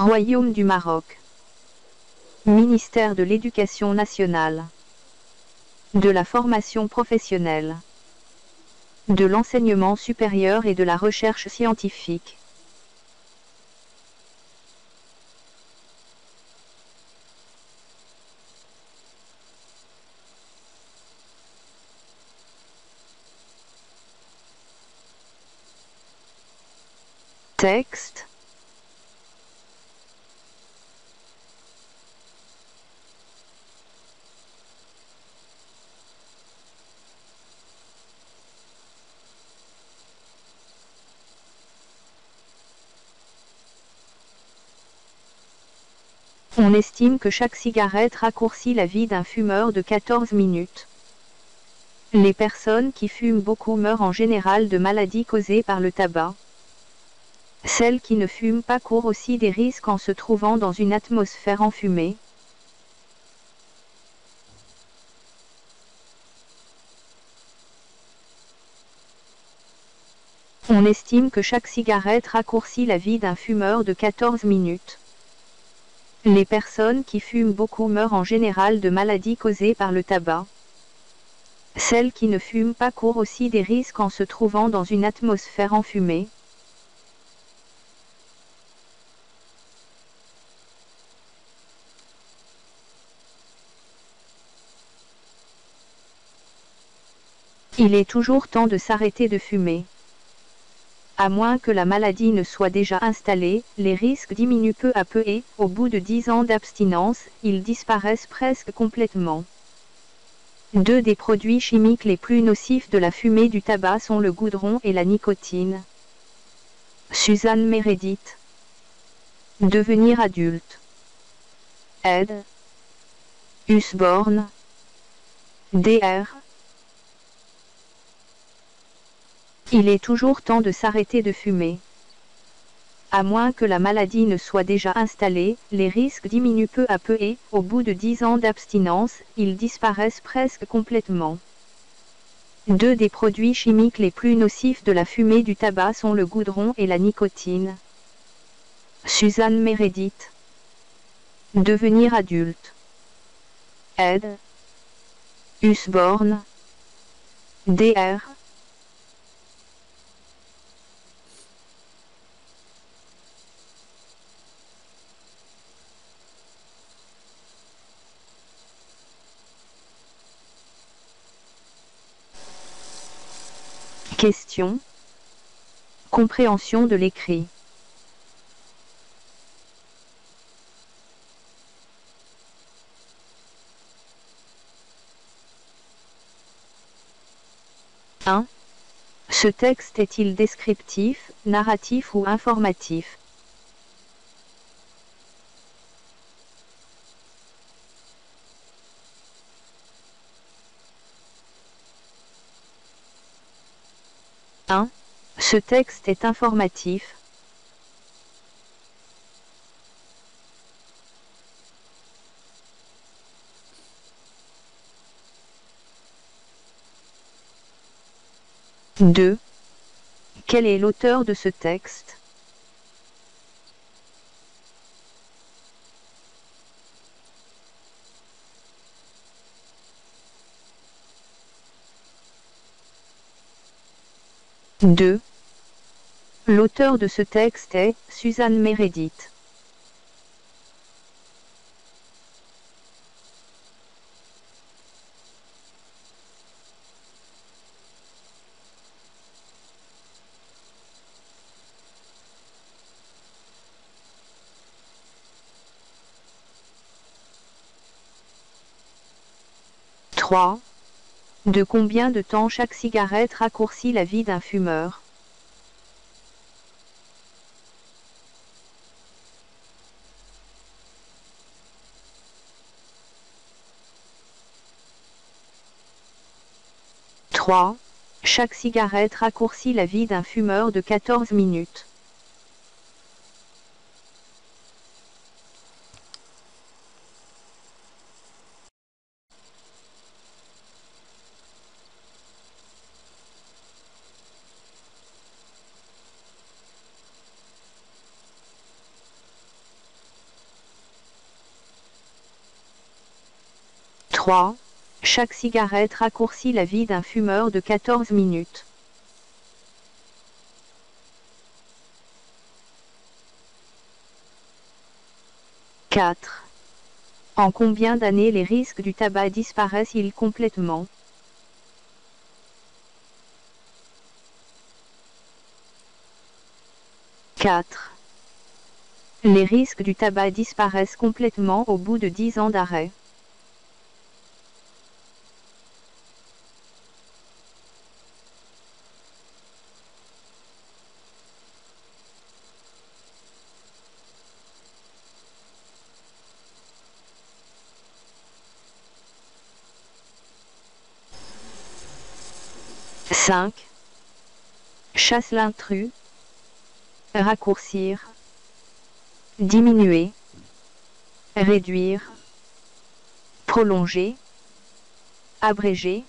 Royaume du Maroc. Ministère de l'Éducation nationale. De la formation professionnelle. De l'enseignement supérieur et de la recherche scientifique. Texte. On estime que chaque cigarette raccourcit la vie d'un fumeur de 14 minutes. Les personnes qui fument beaucoup meurent en général de maladies causées par le tabac. Celles qui ne fument pas courent aussi des risques en se trouvant dans une atmosphère enfumée. On estime que chaque cigarette raccourcit la vie d'un fumeur de 14 minutes. Les personnes qui fument beaucoup meurent en général de maladies causées par le tabac. Celles qui ne fument pas courent aussi des risques en se trouvant dans une atmosphère enfumée. Il est toujours temps de s'arrêter de fumer. À moins que la maladie ne soit déjà installée, les risques diminuent peu à peu et, au bout de 10 ans d'abstinence, ils disparaissent presque complètement. Deux des produits chimiques les plus nocifs de la fumée du tabac sont le goudron et la nicotine. Suzanne Meredith. Devenir adulte. Ed. Usborne. Dr. Il est toujours temps de s'arrêter de fumer. À moins que la maladie ne soit déjà installée, les risques diminuent peu à peu et, au bout de 10 ans d'abstinence, ils disparaissent presque complètement. Deux des produits chimiques les plus nocifs de la fumée du tabac sont le goudron et la nicotine. Suzanne Meredith. Devenir adulte. Ed. Usborne. Dr. Question. Compréhension de l'écrit. Ce texte est-il descriptif, narratif ou informatif? Ce texte est informatif. Deux. Quel est l'auteur de ce texte? Deux. L'auteur de ce texte est Suzanne Meredith. Trois. De combien de temps chaque cigarette raccourcit la vie d'un fumeur? Trois. Chaque cigarette raccourcit la vie d'un fumeur de 14 minutes. 3. Chaque cigarette raccourcit la vie d'un fumeur de 14 minutes. « 4. En combien d'années les risques du tabac disparaissent-ils complètement ? 4. Les risques du tabac disparaissent complètement au bout de 10 ans d'arrêt. « 5. Chasse l'intrus. Raccourcir. Diminuer. Réduire. Prolonger. Abréger.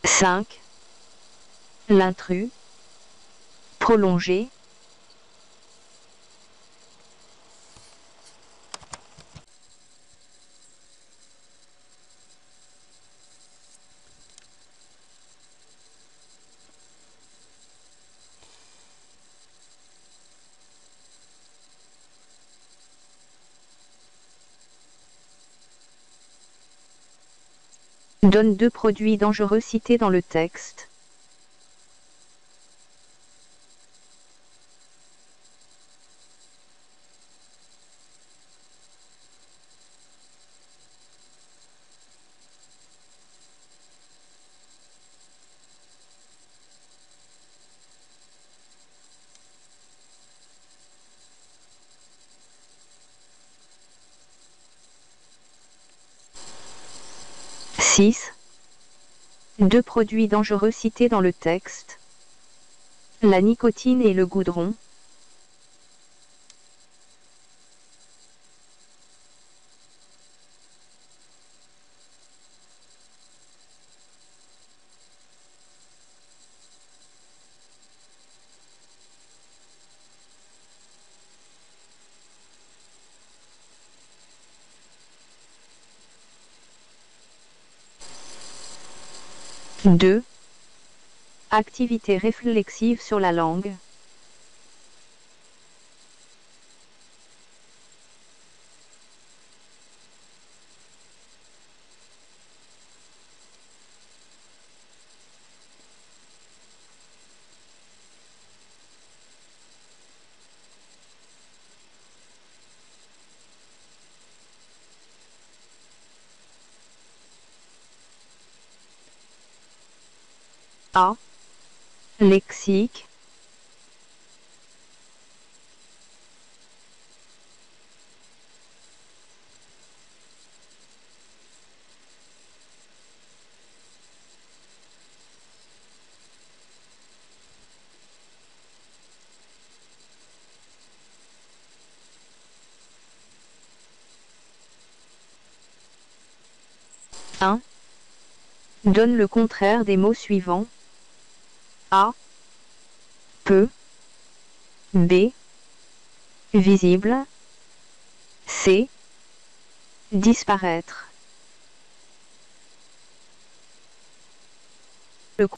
« 5. L'intrus. Prolonger. Donne 2 produits dangereux cités dans le texte. « 6. 2 produits dangereux cités dans le texte. La nicotine et le goudron. « 2. Activité réflexive sur la langue. A. Lexique. « 1. Donne le contraire des mots suivants. A. Peu. B. Visible. C. Disparaître. Le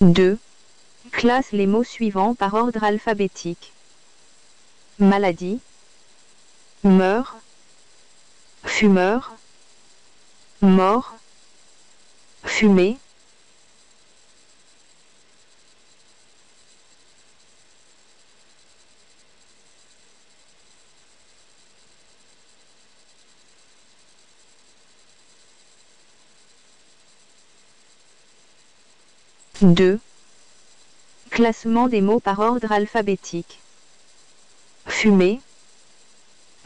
2. Classe les mots suivants par ordre alphabétique. Maladie. Meurt. Fumeur. Mort. Fumée. « 2. Classement des mots par ordre alphabétique. Fumée.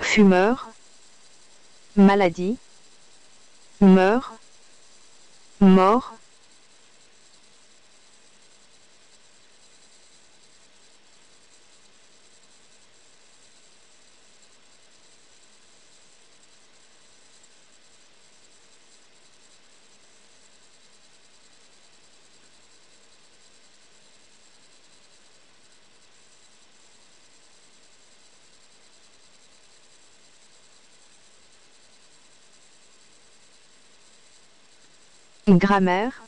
Fumeur. Maladie. Meurt. Mort. Grammaire.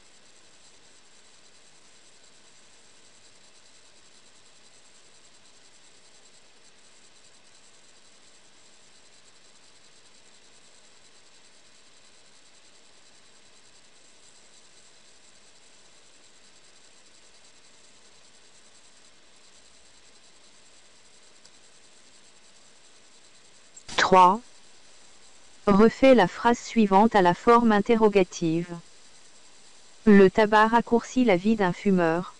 Trois. Refais la phrase suivante à la forme interrogative. Le tabac raccourcit la vie d'un fumeur.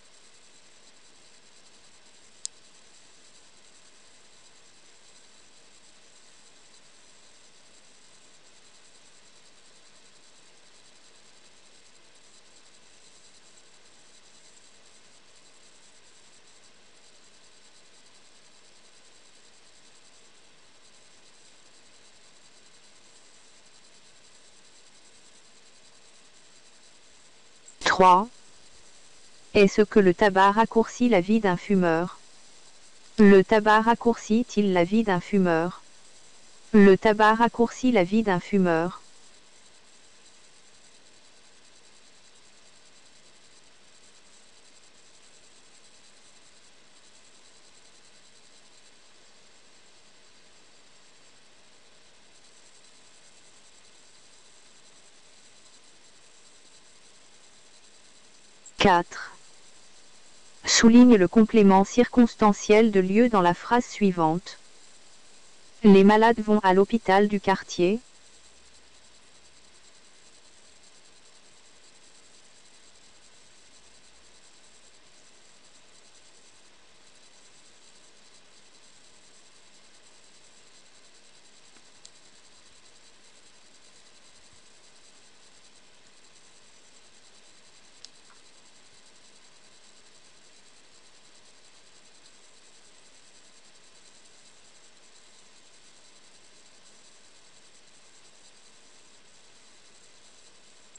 Trois. Est-ce que le tabac raccourcit la vie d'un fumeur? Le tabac raccourcit-il la vie d'un fumeur? Le tabac raccourcit la vie d'un fumeur. Quatre. Souligne le complément circonstanciel de lieu dans la phrase suivante. Les malades vont à l'hôpital du quartier.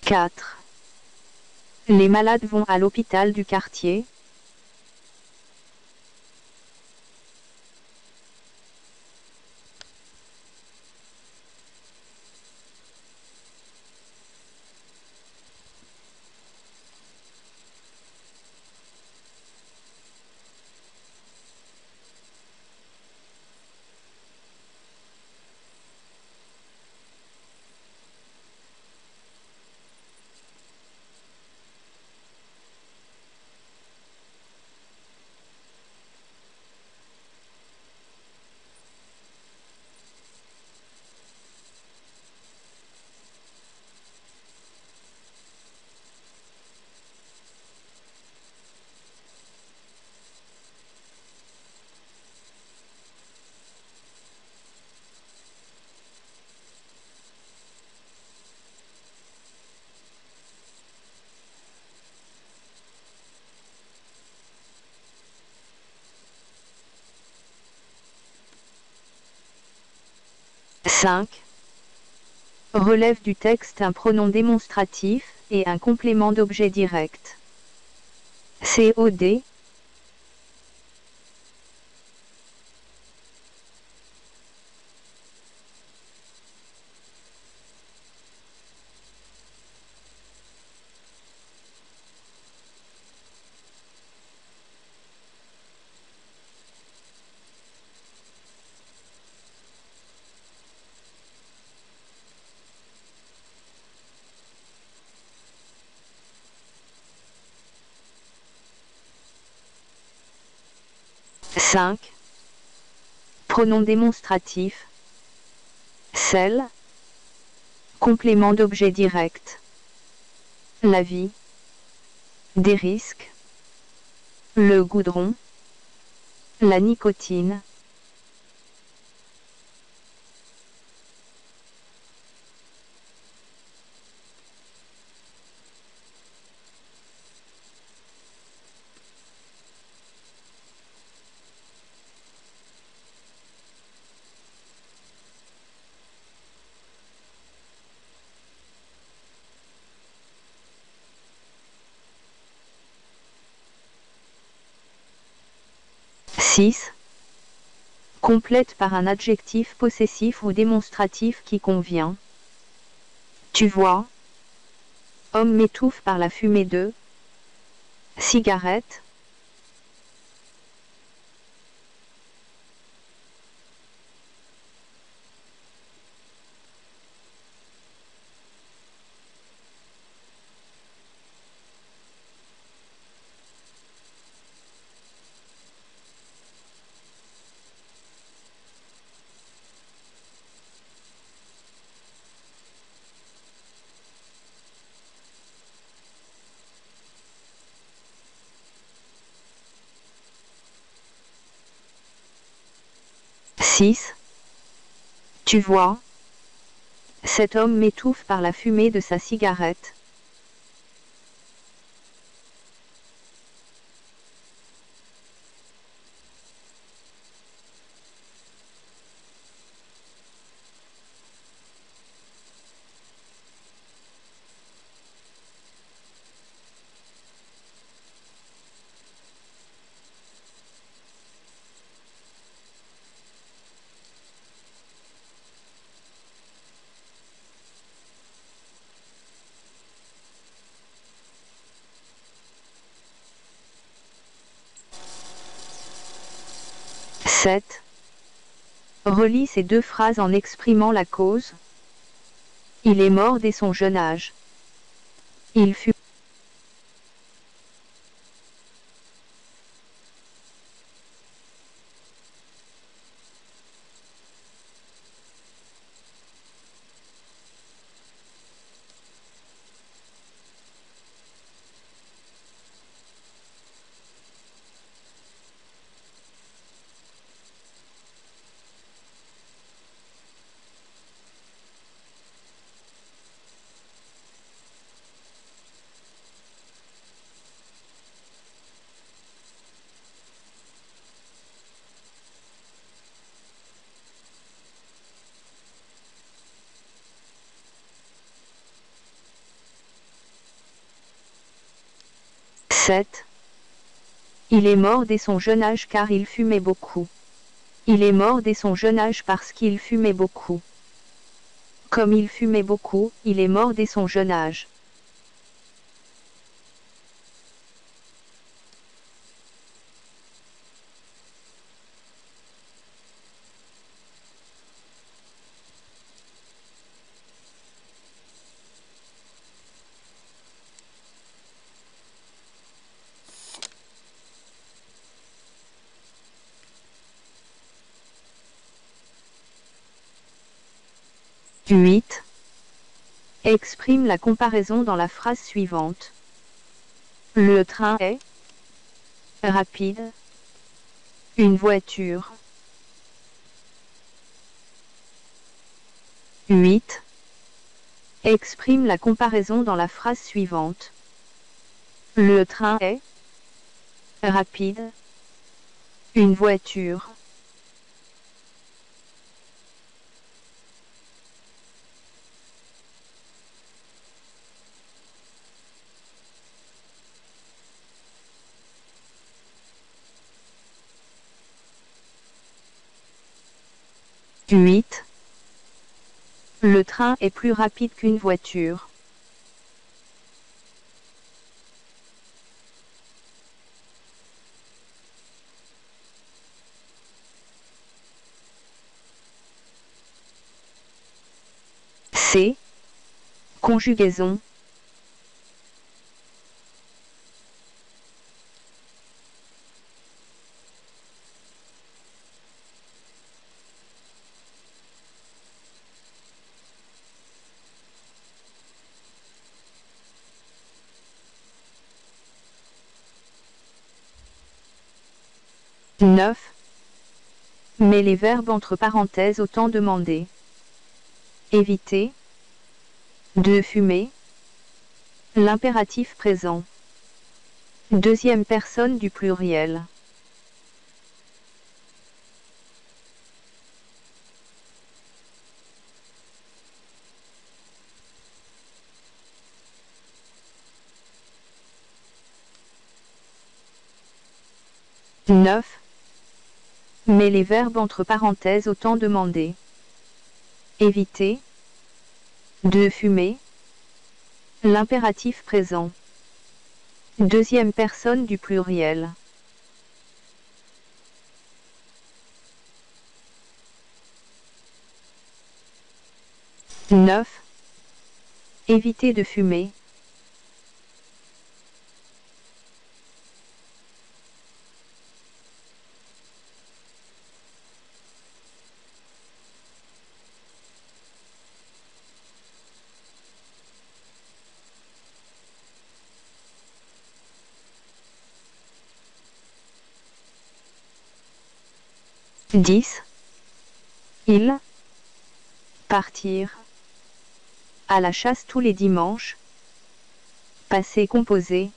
Quatre. Les malades vont à l'hôpital du quartier. Cinq. Relève du texte un pronom démonstratif et un complément d'objet direct. COD. Cinq. Pronom démonstratif. Celle. Complément d'objet direct. La vie. Des risques. Le goudron. La nicotine. Six. Complète par un adjectif possessif ou démonstratif qui convient. Tu vois. Homme m'étouffe par la fumée de cigarette. Six. Tu vois, cet homme m'étouffe par la fumée de sa cigarette. Sept. Relis ces deux phrases en exprimant la cause. Il est mort dès son jeune âge. Il fut 7. Il est mort dès son jeune âge car il fumait beaucoup. Il est mort dès son jeune âge parce qu'il fumait beaucoup. Comme il fumait beaucoup, il est mort dès son jeune âge. Huit. Exprime la comparaison dans la phrase suivante. Le train est rapide. Une voiture. 8. Exprime la comparaison dans la phrase suivante. Le train est rapide. Une voiture. 8. Le train est plus rapide qu'une voiture. 9. Conjugaison. Mets les verbes entre parenthèses au temps demandé. Éviter. De fumer. L'impératif présent. Deuxième personne du pluriel. Mets les verbes entre parenthèses au temps demandé. Éviter. De fumer. L'impératif présent. Deuxième personne du pluriel. Neuf. Éviter de fumer. Dix. Il. Partir. À la chasse tous les dimanches. Passé composé.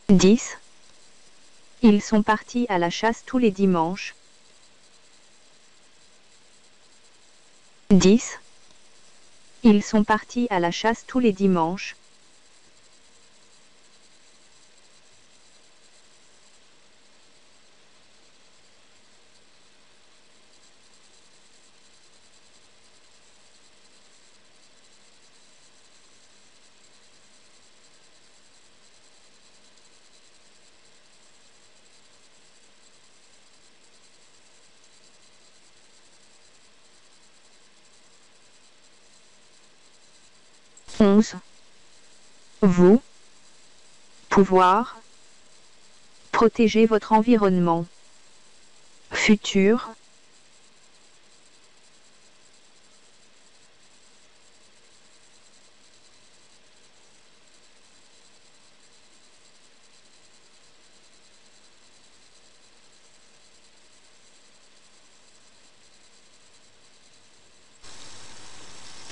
Dix. Ils sont partis à la chasse tous les dimanches. 10. Ils sont partis à la chasse tous les dimanches. Onze. Vous. Pouvoir. Protéger votre environnement. Futur.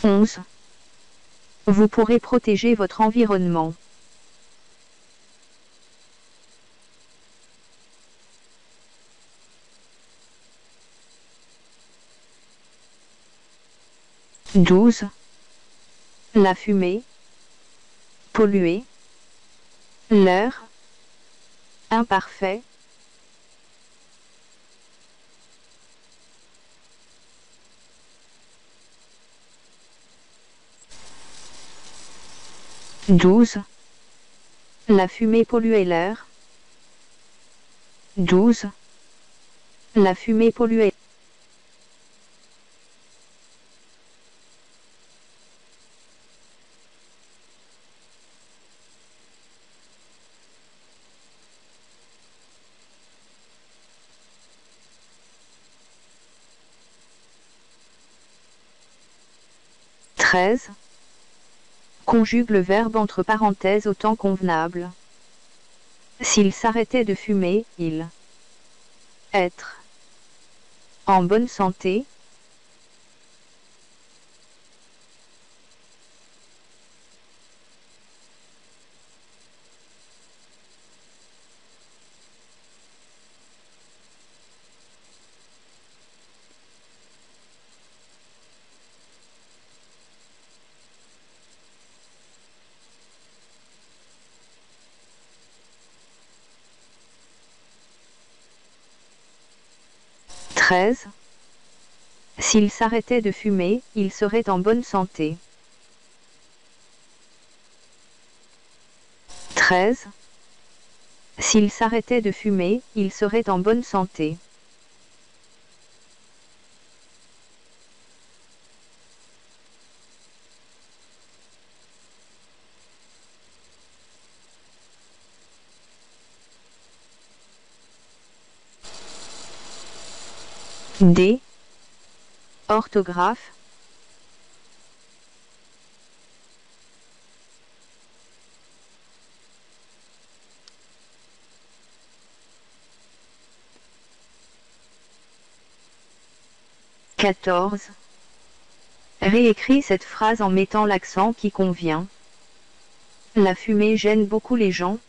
Onze. Vous pourrez protéger votre environnement. Douze. La fumée. Polluer. L'air. Imparfait. Douze. La fumée polluait l'air. Douze. La fumée polluait. Treize. Conjugue le verbe entre parenthèses au temps convenable. S'il s'arrêtait de fumer, il être en bonne santé. Treize. S'il s'arrêtait de fumer, il serait en bonne santé. Treize. S'il s'arrêtait de fumer, il serait en bonne santé. D. Orthographe. Quatorze. Réécris cette phrase en mettant l'accent qui convient. La fumée gêne beaucoup les gens.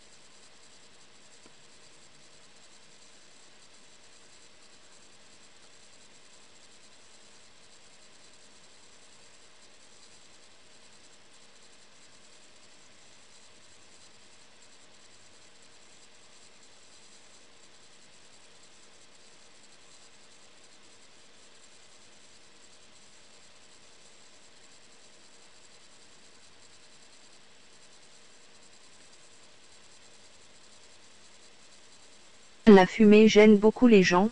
La fumée gêne beaucoup les gens.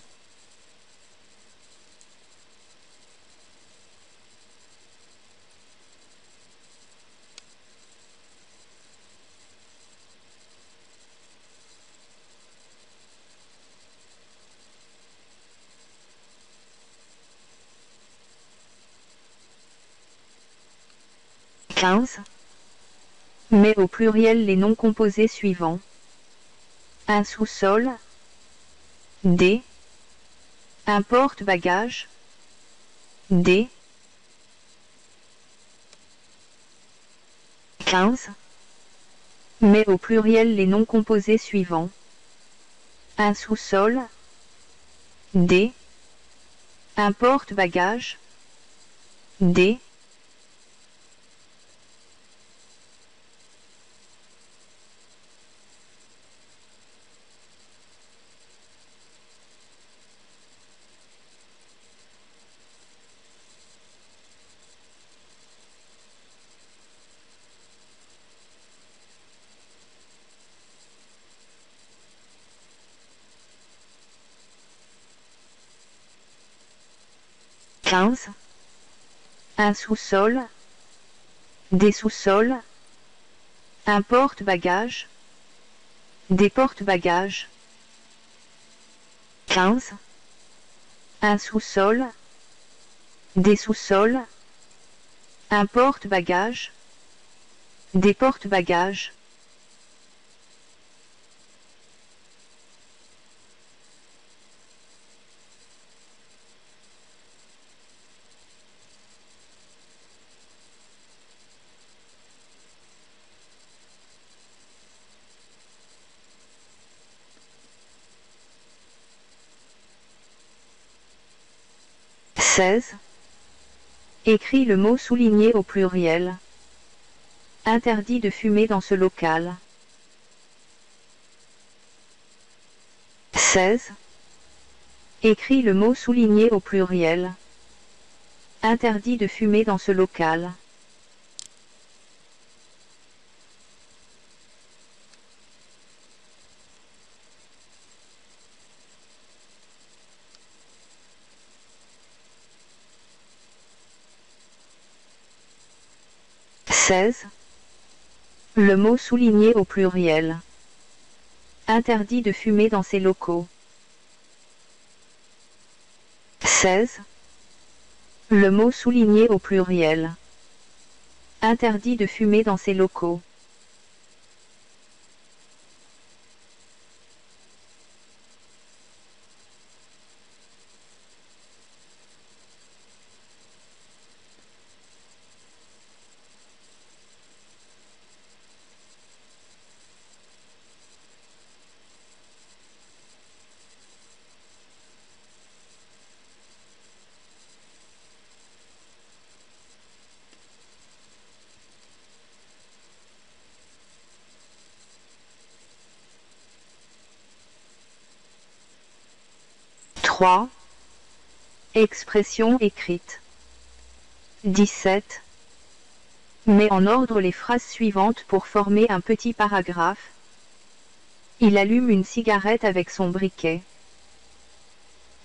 Mets au pluriel les noms composés suivants. Un sous-sol. D. Un porte-bagages. D. 15. Mets au pluriel les noms composés suivants. Un sous-sol. D. Un porte-bagages. D. Un sous-sol. Des sous-sols. Un porte-bagages. Des porte-bagages. 15. Un sous-sol. Des sous-sols. Un porte-bagages. Des porte-bagages. Écris le mot souligné au pluriel. Interdit de fumer dans ce local. 16. Écris le mot souligné au pluriel. Interdit de fumer dans ce local. Le mot souligné au pluriel. Interdit de fumer dans ces locaux. 16. Le mot souligné au pluriel. Interdit de fumer dans ces locaux. Expression écrite. 17. Mets en ordre les phrases suivantes pour former un petit paragraphe. Il allume une cigarette avec son briquet.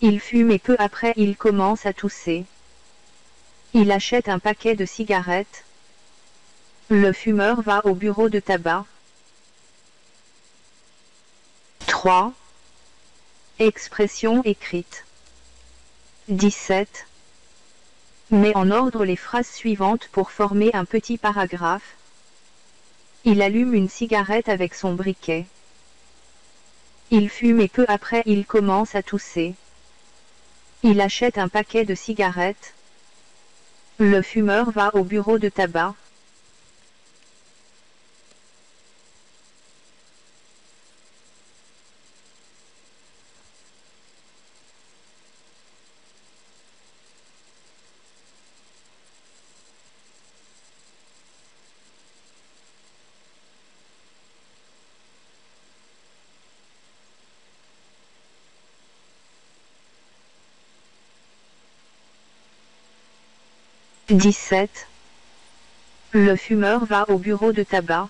Il fume et peu après il commence à tousser. Il achète un paquet de cigarettes. Le fumeur va au bureau de tabac. 3. Expression écrite. 17. Mets en ordre les phrases suivantes pour former un petit paragraphe. Il allume une cigarette avec son briquet. Il fume et peu après il commence à tousser. Il achète un paquet de cigarettes. Le fumeur va au bureau de tabac. 17. Le fumeur va au bureau de tabac.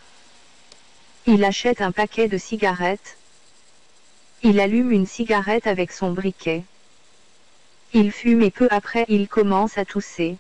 Il achète un paquet de cigarettes. Il allume une cigarette avec son briquet. Il fume et peu après il commence à tousser.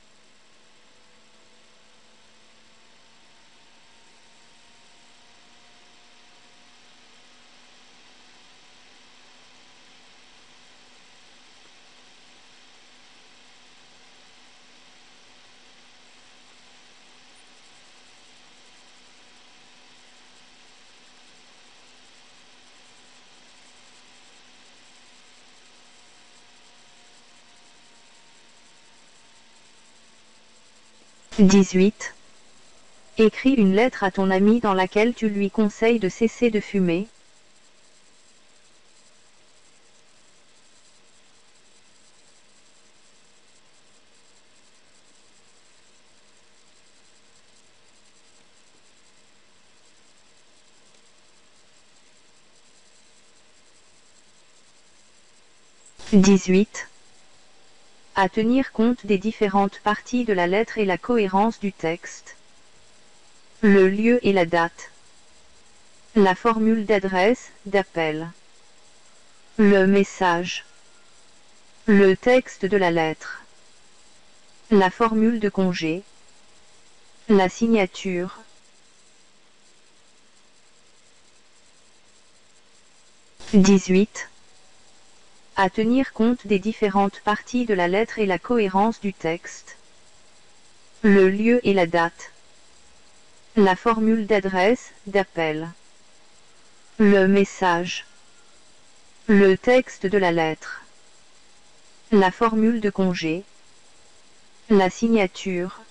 « 18. Écris une lettre à ton ami dans laquelle tu lui conseilles de cesser de fumer. » 18. À tenir compte des différentes parties de la lettre et la cohérence du texte. Le lieu et la date. La formule d'adresse, d'appel. Le message. Le texte de la lettre. La formule de congé. La signature. 18. À tenir compte des différentes parties de la lettre et la cohérence du texte. Le lieu et la date. La formule d'adresse, d'appel. Le message. Le texte de la lettre. La formule de congé. La signature.